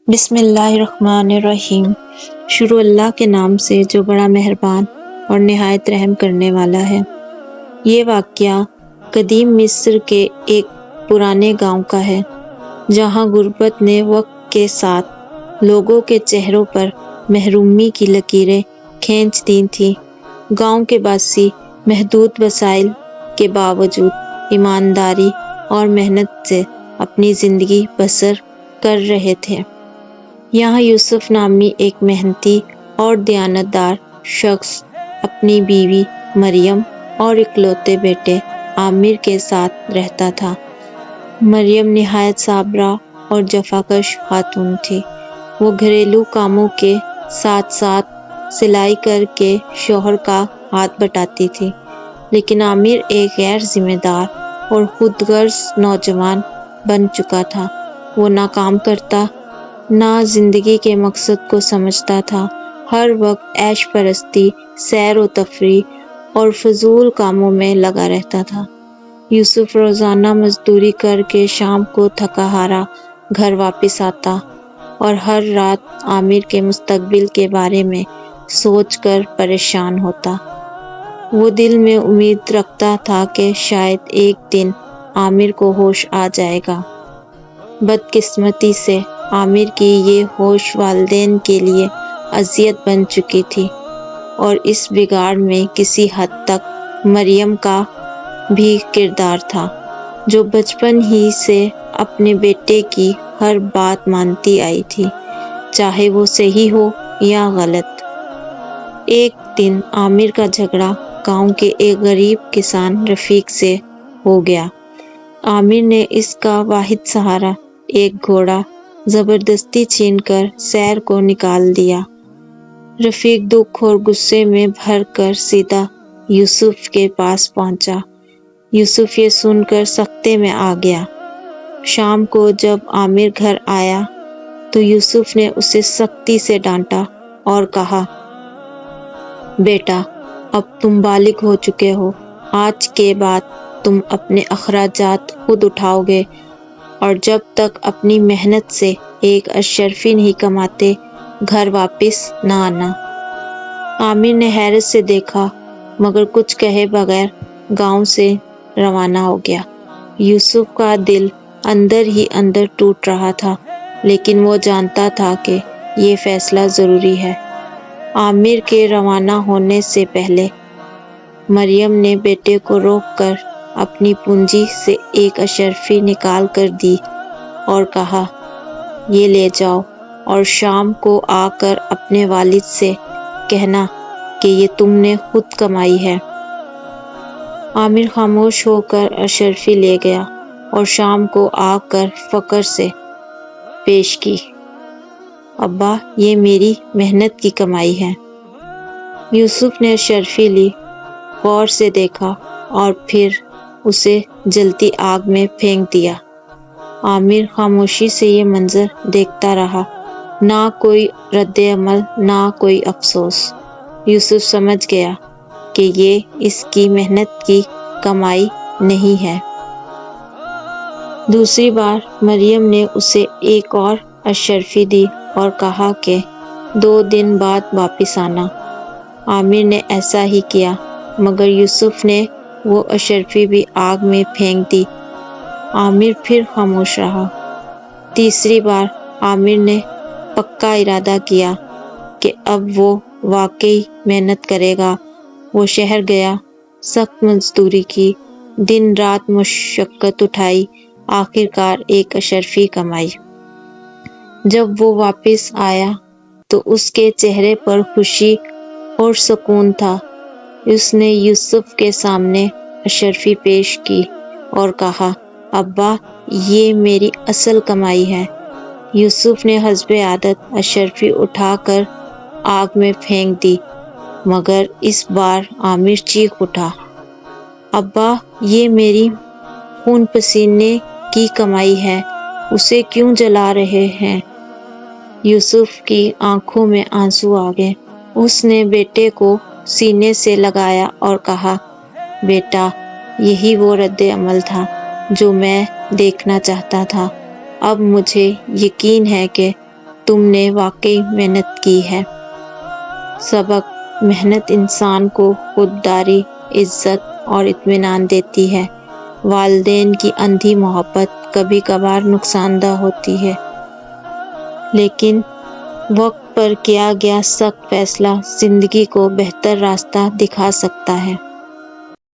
بسم اللہ الرحمن الرحیم۔ شروع اللہ کے نام سے جو بڑا مہربان اور نہایت رحم کرنے والا ہے۔ یہ واقعہ قدیم مصر کے ایک پرانے گاؤں کا ہے، جہاں غربت نے وقت کے ساتھ لوگوں کے چہروں پر محرومی کی لکیریں کھینچ دی تھیں۔ گاؤں کے باسی محدود وسائل کے باوجود ایمانداری اور محنت سے اپنی زندگی بسر کر رہے تھے۔ یہاں یوسف نامی ایک محنتی اور دیانتدار شخص اپنی بیوی مریم اور اکلوتے بیٹے عامر کے ساتھ رہتا تھا۔ مریم نہایت صابرہ اور جفاکش خاتون تھی۔ وہ گھریلو کاموں کے ساتھ ساتھ سلائی کر کے شوہر کا ہاتھ بٹاتی تھی، لیکن عامر ایک غیر ذمہ دار اور خود غرض نوجوان بن چکا تھا۔ وہ نہ کام کرتا، نہ زندگی کے مقصد کو سمجھتا تھا۔ ہر وقت عیش پرستی، سیر و تفریح اور فضول کاموں میں لگا رہتا تھا۔ یوسف روزانہ مزدوری کر کے شام کو تھکا ہارا گھر واپس آتا اور ہر رات عامر کے مستقبل کے بارے میں سوچ کر پریشان ہوتا۔ وہ دل میں امید رکھتا تھا کہ شاید ایک دن عامر کو ہوش آ جائے گا۔ بدقسمتی سے عامر کی یہ ہوش والدین کے لیے اذیت بن چکی تھی، اور اس بگاڑ میں کسی حد تک مریم کا بھی کردار تھا، جو بچپن ہی سے اپنے بیٹے کی ہر بات مانتی آئی تھی، چاہے وہ صحیح ہو یا غلط۔ ایک دن عامر کا جھگڑا گاؤں کے ایک غریب کسان رفیق سے ہو گیا۔ عامر نے اس کا واحد سہارا، ایک گھوڑا، زبردستی چھین کر سیر کو نکال دیا۔ رفیق دکھ اور غصے میں بھر کر سیدھا یوسف کے پاس پہنچا۔ یوسف یہ سن کر سکتے میں آ گیا۔ شام کو جب عامر گھر آیا تو یوسف نے اسے سختی سے ڈانٹا اور کہا، بیٹا، اب تم بالغ ہو چکے ہو۔ آج کے بعد تم اپنے اخراجات خود اٹھاؤ گے، اور جب تک اپنی محنت سے ایک اشرفی نہیں کماتے گھر واپس نہ آنا۔ عامر نے حیرت سے دیکھا، مگر کچھ کہے بغیر گاؤں سے روانہ ہو گیا۔ یوسف کا دل اندر ہی اندر ٹوٹ رہا تھا، لیکن وہ جانتا تھا کہ یہ فیصلہ ضروری ہے۔ عامر کے روانہ ہونے سے پہلے مریم نے بیٹے کو روک کر اپنی پونجی سے ایک اشرفی نکال کر دی اور کہا، یہ لے جاؤ، اور شام کو آ کر اپنے والد سے کہنا کہ یہ تم نے خود کمائی ہے۔ عامر خاموش ہو کر اشرفی لے گیا اور شام کو آ کر فخر سے پیش کی، ابا، یہ میری محنت کی کمائی ہے۔ یوسف نے اشرفی لی، غور سے دیکھا اور پھر اسے جلتی آگ میں پھینک دیا۔ عامر خاموشی سے یہ منظر دیکھتا رہا، نہ کوئی رد عمل، نہ کوئی افسوس۔ یوسف سمجھ گیا کہ یہ اس کی محنت کی کمائی نہیں ہے۔ دوسری بار مریم نے اسے ایک اور اشرفی دی اور کہا کہ 2 دن بعد واپس آنا۔ عامر نے ایسا ہی کیا، مگر یوسف نے وہ اشرفی بھی آگ میں پھینک دی۔ عامر پھر خاموش رہا۔ تیسری بار عامر نے پکا ارادہ کیا کہ اب وہ واقعی محنت کرے گا۔ وہ شہر گیا، سخت مزدوری کی، دن رات مشقت اٹھائی، آخر کار ایک اشرفی کمائی۔ جب وہ واپس آیا تو اس کے چہرے پر خوشی اور سکون تھا۔ اس نے یوسف کے سامنے اشرفی پیش کی اور کہا، ابا، یہ میری اصل کمائی ہے۔ یوسف نے حسب عادت اشرفی اٹھا کر آگ میں پھینک دی، مگر اس بار عامر چیخ اٹھا، ابا، یہ میری خون پسینے کی کمائی ہے، اسے کیوں جلا رہے ہیں؟ یوسف کی آنکھوں میں آنسو آ گئے۔ اس نے بیٹے کو سینے سے لگایا اور کہا، بیٹا، یہی وہ رد عمل تھا جو میں دیکھنا چاہتا تھا۔ اب مجھے یقین ہے کہ تم نے واقعی محنت کی ہے۔ سبق: محنت انسان کو خودداری، عزت اور اطمینان دیتی ہے۔ والدین کی اندھی محبت کبھی کبھار نقصان دہ ہوتی ہے، لیکن وقت پر کیا گیا سخت فیصلہ زندگی کو بہتر راستہ دکھا سکتا ہے۔